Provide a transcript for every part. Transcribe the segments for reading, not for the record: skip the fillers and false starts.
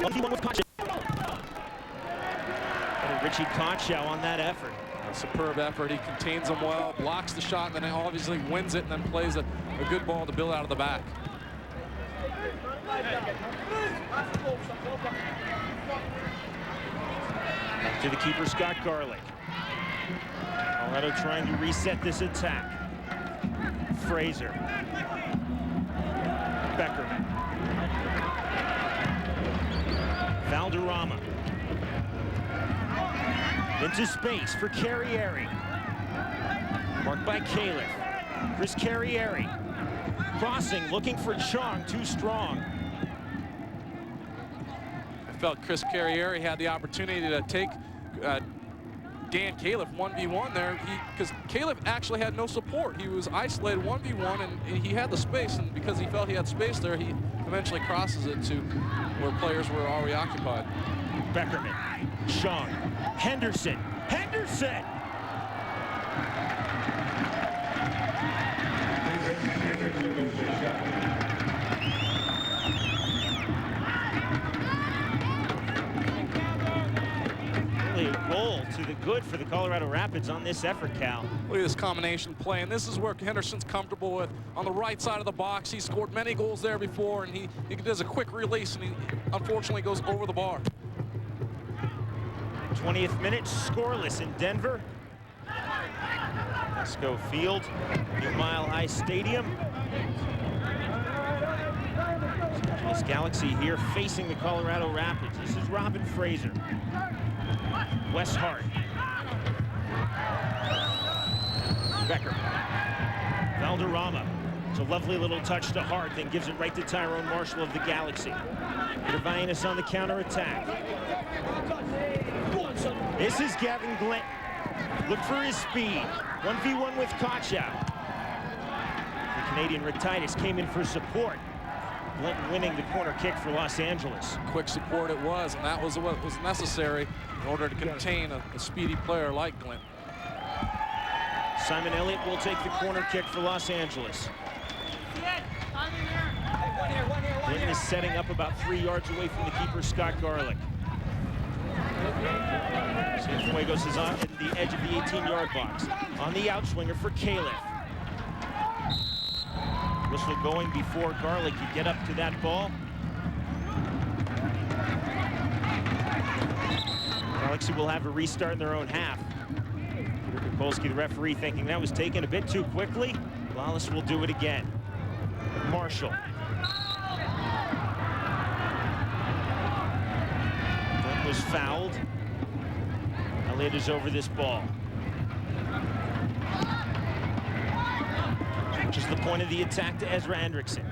1v1 with Kotschow. Richie Kotschow on that effort. A superb effort. He contains them well, blocks the shot, and then obviously wins it, and then plays a good ball to build out of the back. To the keeper, Scott Garlick. Colorado trying to reset this attack. Fraser. Beckerman. Valderrama. Into space for Carrieri. Marked by Califf. Chris Carrieri. Crossing, looking for Chong, too strong. I felt Chris Carrieri had the opportunity to take Dan Califf 1v1 there, because Califf actually had no support. He was isolated 1v1, and he had the space, and because he felt he had space there, he eventually crosses it to where players were already occupied. Beckerman, Chong, Henderson, Henderson! Really a goal to the good for the Colorado Rapids on this effort, Cal. Look at this combination play, and this is where Henderson's comfortable with. On the right side of the box, he scored many goals there before, and he does a quick release, and he unfortunately goes over the bar. 20th minute, scoreless in Denver. Esco Field, New Mile High Stadium. Los Angeles Galaxy here facing the Colorado Rapids. This is Robin Fraser. Wes Hart. Becker. Valderrama. It's a lovely little touch to Hart, then gives it right to Tyrone Marshall of the Galaxy. Irvine on the counterattack. This is Gavin Glenton. Look for his speed. 1v1 with Kotschow. The Canadian Rick Titus came in for support. Glenton winning the corner kick for Los Angeles. Quick support it was, and that was what was necessary in order to contain a speedy player like Glenton. Simon Elliott will take the corner kick for Los Angeles. Glenton is setting up about 3 yards away from the keeper, Scott Garlick. Cienfuegos is on the edge of the 18-yard box. On the outswinger for Califf. Whistle going before Garlick could get up to that ball. Galaxy will have a restart in their own half. Peter Kupolski, the referee, thinking that was taken a bit too quickly. Lawless will do it again. Marshall. Glenn was fouled. Elliott is over this ball. Which is the point of the attack to Ezra Hendrickson.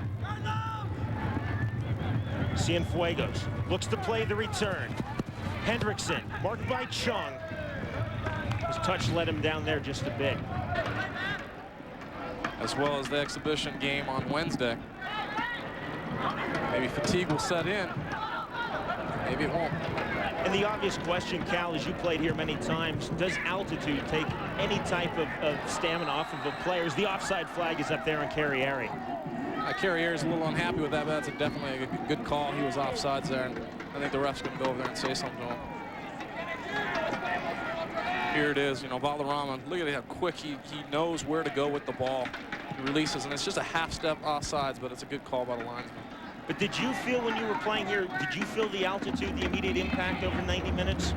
Cienfuegos looks to play the return. Hendrickson, marked by Chung. His touch let him down there just a bit. As well as the exhibition game on Wednesday. Maybe fatigue will set in. Maybe it won't. And the obvious question, Cal, as you played here many times, does altitude take any type of stamina off of the players? The offside flag is up there on Carrieri. Carrieri's a little unhappy with that, but that's definitely a good call. He was offsides there, and I think the ref's going to go over there and say something to him. Here it is, you know, Valderrama. Look at how quick he knows where to go with the ball. He releases, and it's just a half step offsides, but it's a good call by the linesman. But did you feel when you were playing here, did you feel the altitude, the immediate impact over 90 minutes?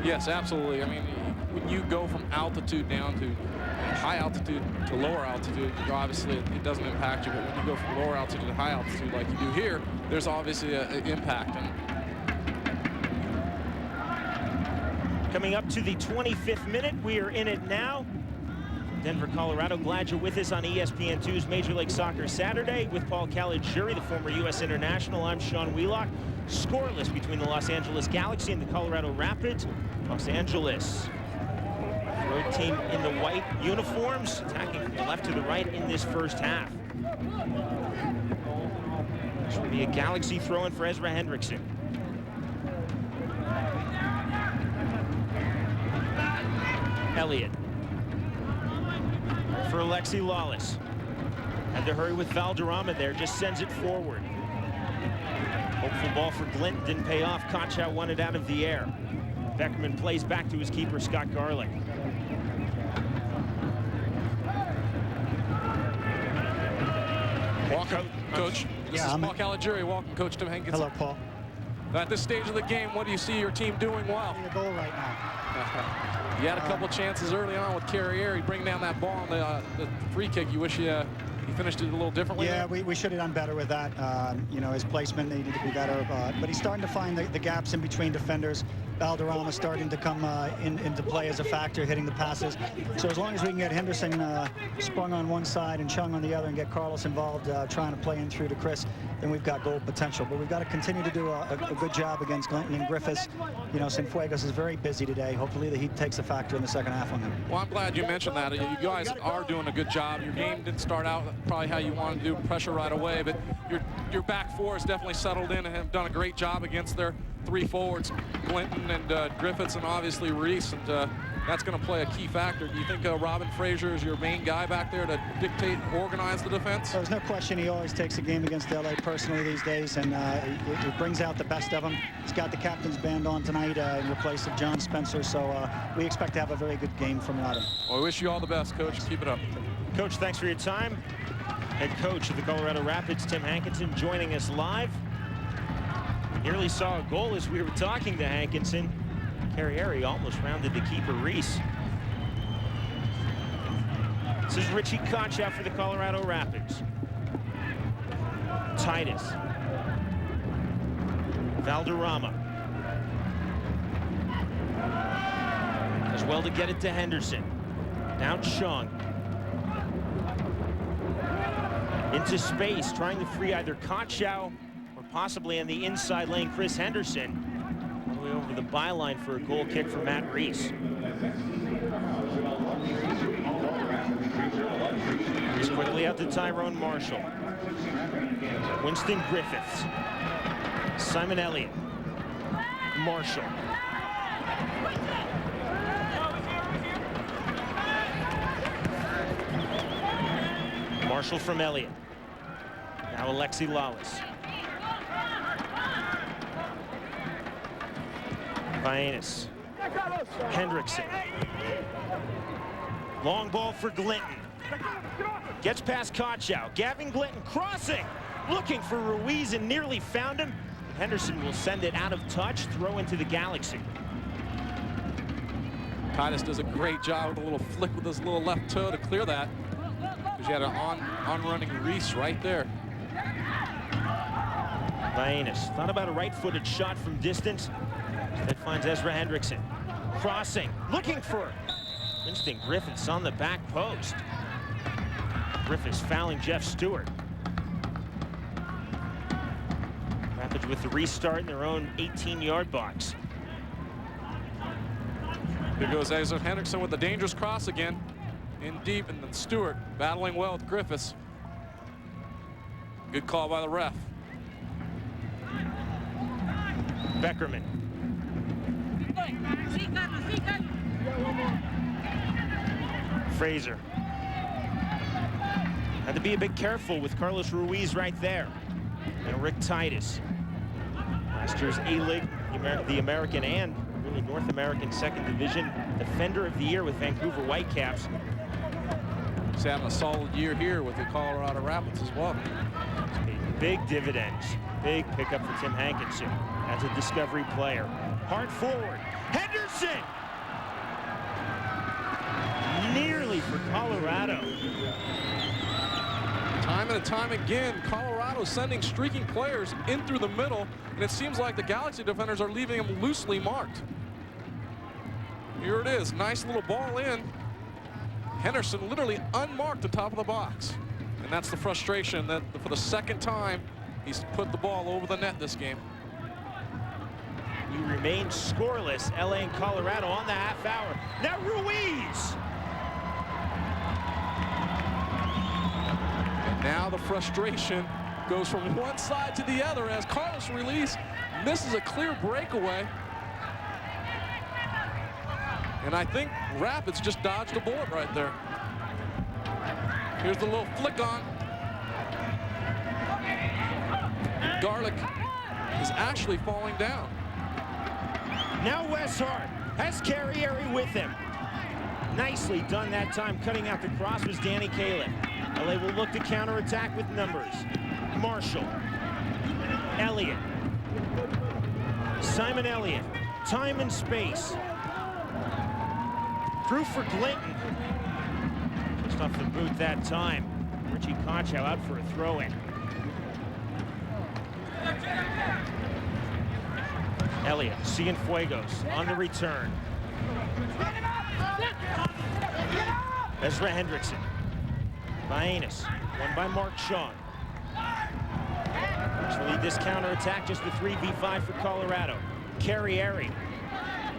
Yes, absolutely. I mean, when you go from altitude down to high altitude to lower altitude, obviously it doesn't impact you. But when you go from lower altitude to high altitude like you do here, there's obviously an impact. And coming up to the 25th minute, we are in it now. Denver, Colorado, glad you're with us on ESPN2's Major League Soccer Saturday with Paul Caligiuri, the former U.S. international. I'm Sean Wheelock. Scoreless between the Los Angeles Galaxy and the Colorado Rapids. Los Angeles, road team in the white uniforms, attacking from the left to the right in this first half. This will be a Galaxy throw-in for Ezra Hendrickson. Elliott. For Alexi Lawless. Had to hurry with Valderrama there, just sends it forward. Hopeful ball for Glinton, didn't pay off. Kochow won it out of the air. Beckerman plays back to his keeper, Scott Garlick. Welcome, Coach. This is Paul Caligiuri. Welcome, Coach Tim Hankinson. Hello, Paul. At this stage of the game, what do you see your team doing well? A goal right now. You had a couple chances early on with Carriere. Bring down that ball on the free kick. You wish you finished it a little differently? Yeah, we should have done better with that. You know, his placement needed to be better. But he's starting to find the gaps in between defenders. Valderrama starting to come into play as a factor, hitting the passes. So as long as we can get Henderson sprung on one side and Chung on the other and get Carlos involved trying to play in through to Chris, then we've got goal potential. But we've got to continue to do a good job against Glinton and Griffiths. You know, Cienfuegos is very busy today. Hopefully the heat takes a factor in the second half on him. Well, I'm glad you mentioned that. You guys are doing a good job. Your game didn't start out probably how you wanted to do, pressure right away, but your back four has definitely settled in and have done a great job against their three forwards, Glinton and Griffiths and obviously Reese, and that's going to play a key factor. Do you think Robin Fraser is your main guy back there to dictate, organize the defense? There's no question he always takes a game against LA personally these days, and it brings out the best of him. He's got the captain's band on tonight in place of John Spencer, so we expect to have a very good game from Rodham. Well, we wish you all the best, Coach. Keep it up. Coach, thanks for your time. Head coach of the Colorado Rapids, Tim Hankinson, joining us live. Nearly saw a goal as we were talking to Hankinson. Carriere almost rounded the keeper, Reese. This is Richie Kochow for the Colorado Rapids. Titus. Valderrama. As well to get it to Henderson. Now Chung. Into space, trying to free either Kochow or possibly in the inside lane, Chris Henderson. All the way over the byline for a goal kick for Matt Reese. Reese quickly out to Tyrone Marshall. Winston Griffiths. Simon Elliott. Marshall. Marshall from Elliott. Now Alexi Lawless. Vianis. Hendrickson. Long ball for Glinton. Gets past Kochow. Gavin Glinton crossing. Looking for Ruiz and nearly found him. Henderson will send it out of touch. Throw into the Galaxy. Titus does a great job with a little flick with his little left toe to clear that. Because you had an on-running Reese right there. Vianis thought about a right-footed shot from distance. That finds Ezra Hendrickson. Crossing, looking for Winston Griffiths on the back post. Griffiths fouling Jeff Stewart. Rapids with the restart in their own 18-yard box. Here goes Ezra Hendrickson with the dangerous cross again. In deep, and then Stewart battling well with Griffiths. Good call by the ref. Beckerman. Fraser. Had to be a bit careful with Carlos Ruiz right there. And Rick Titus. Last year's A-League, the American and really North American Second Division Defender of the Year with Vancouver Whitecaps. He's having a solid year here with the Colorado Rapids as well. Big dividends. Big pickup for Tim Hankinson as a discovery player. Hard forward. Henderson! Nearly for Colorado. Time and time again, Colorado sending streaking players in through the middle, and it seems like the Galaxy defenders are leaving them loosely marked. Here it is, nice little ball in. Henderson literally unmarked the top of the box. And that's the frustration that for the second time, he's put the ball over the net this game. We remain scoreless, LA and Colorado on the half hour. Now Ruiz! And now the frustration goes from one side to the other as Carlos Ruiz misses a clear breakaway. And I think Rapids just dodged a bullet right there. Here's the little flick on. Garlick is actually falling down. Now Weshart has Carrieri with him. Nicely done that time. Cutting out the cross was Danny Califf. LA will look to counterattack with numbers. Marshall. Elliott. Simon Elliott. Time and space. Through for Glinton. Just off the boot that time. Richie Conchow out for a throw-in. Elliott, Cienfuegos on the return. Ezra Hendrickson. Baenis, won by Mark Sean. To lead this counterattack, just the 3v5 for Colorado. Carrieri,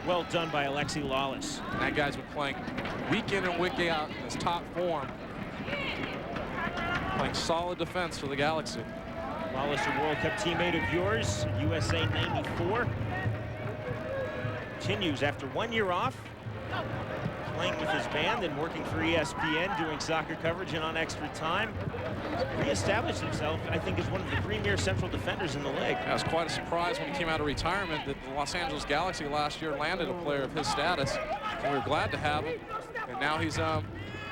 well done by Alexi Lawless. That guy's been playing week in and week out in his top form. Playing solid defense for the Galaxy. Lawless, a World Cup teammate of yours, USA 94. Continues after 1 year off, playing with his band and working for ESPN, doing soccer coverage and on extra time. Re-established himself, I think, as one of the premier central defenders in the league. Yeah, it was quite a surprise when he came out of retirement that the Los Angeles Galaxy last year landed a player of his status. And we were glad to have him. And now he's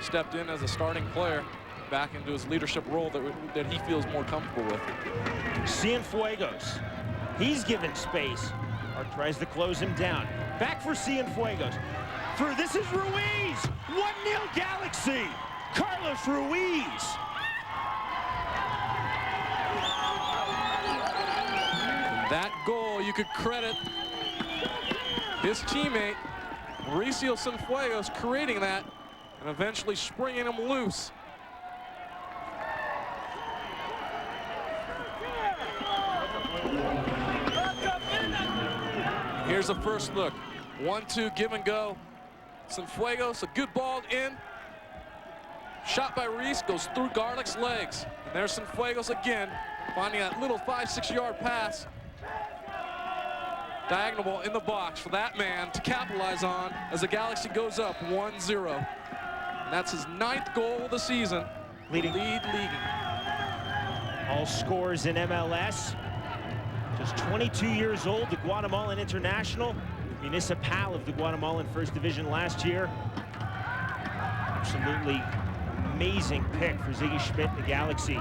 stepped in as a starting player back into his leadership role that he feels more comfortable with. Cienfuegos, he's given space. Hart tries to close him down. Back for Cienfuegos. Through, this is Ruiz. 1-0 Galaxy. Carlos Ruiz. That goal, you could credit his teammate, Mauricio Cienfuegos, creating that and eventually springing him loose. Here's the first look. 1-2 give and go. Cienfuegos, a good ball in. Shot by Reese, goes through Garlick's legs. And there's Cienfuegos again, finding that little 5-6 yard pass. Diagonal ball in the box for that man to capitalize on as the Galaxy goes up 1-0. And that's his 9th goal of the season. Leading. Leading. All scores in MLS. Just 22 years old, the Guatemalan international, Municipal of the Guatemalan First Division last year. Absolutely amazing pick for Ziggy Schmidt and the Galaxy,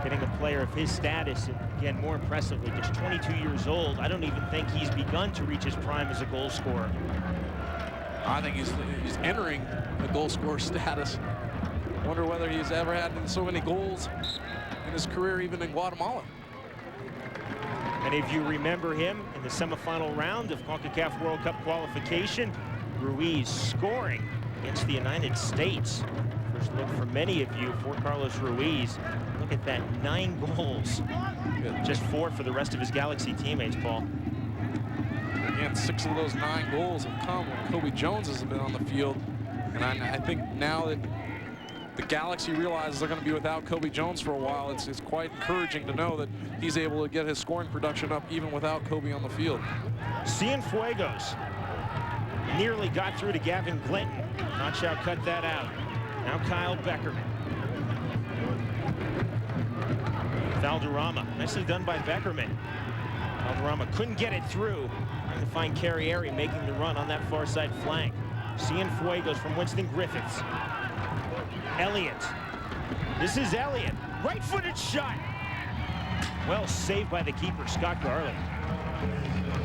getting a player of his status, and again, more impressively, just 22 years old. I don't even think he's begun to reach his prime as a goal scorer. I think he's entering the goal scorer status. Wonder whether he's ever had so many goals in his career, even in Guatemala. Many of you remember him in the semifinal round of CONCACAF World Cup qualification. Ruiz scoring against the United States. First look for many of you for Carlos Ruiz. Look at that, 9 goals. Just 4 for the rest of his Galaxy teammates, Paul. Again, 6 of those 9 goals have come when Kobe Jones has been on the field. And I think now that the Galaxy realizes they're going to be without Kobe Jones for a while, it's quite encouraging to know that he's able to get his scoring production up even without Kobe on the field. Cienfuegos nearly got through to Gavin Glinton. Conchow cut that out. Now Kyle Beckerman. Valderrama, nicely done by Beckerman. Valderrama couldn't get it through. Trying to find Carrieri making the run on that far side flank. Cienfuegos from Winston Griffiths. Elliott. This is Elliott. Right-footed shot. Well saved by the keeper, Scott Garlick.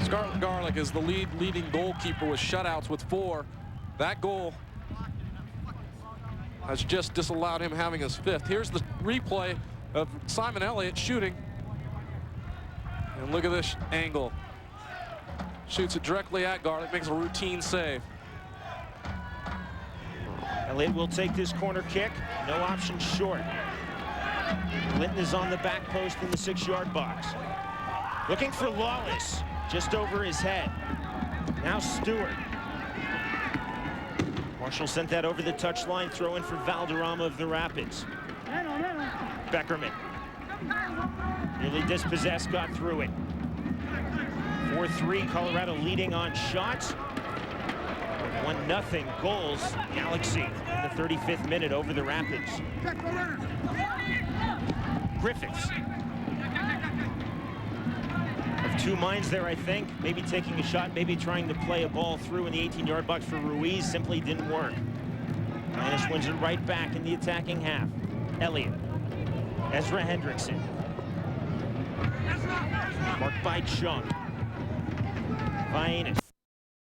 Scott Garlick is the leading goalkeeper with shutouts with 4. That goal has just disallowed him having his 5th. Here's the replay of Simon Elliott shooting. And look at this angle. Shoots it directly at Garlick, makes a routine save. Elliott will take this corner kick. No option short. Linton is on the back post in the 6-yard box. Looking for Lawless, just over his head. Now Stewart. Marshall sent that over the touchline, throw in for Valderrama of the Rapids. Beckerman. Nearly dispossessed, got through it. 4-3, Colorado leading on shots. 1-0 goals, Galaxy in the 35th minute over the Rapids. Griffiths. A of two minds there, I think. Maybe taking a shot, maybe trying to play a ball through in the 18-yard box for Ruiz. Simply didn't work. Minus wins it right back in the attacking half. Elliott. Ezra Hendrickson. Marked by Chung. Vainich.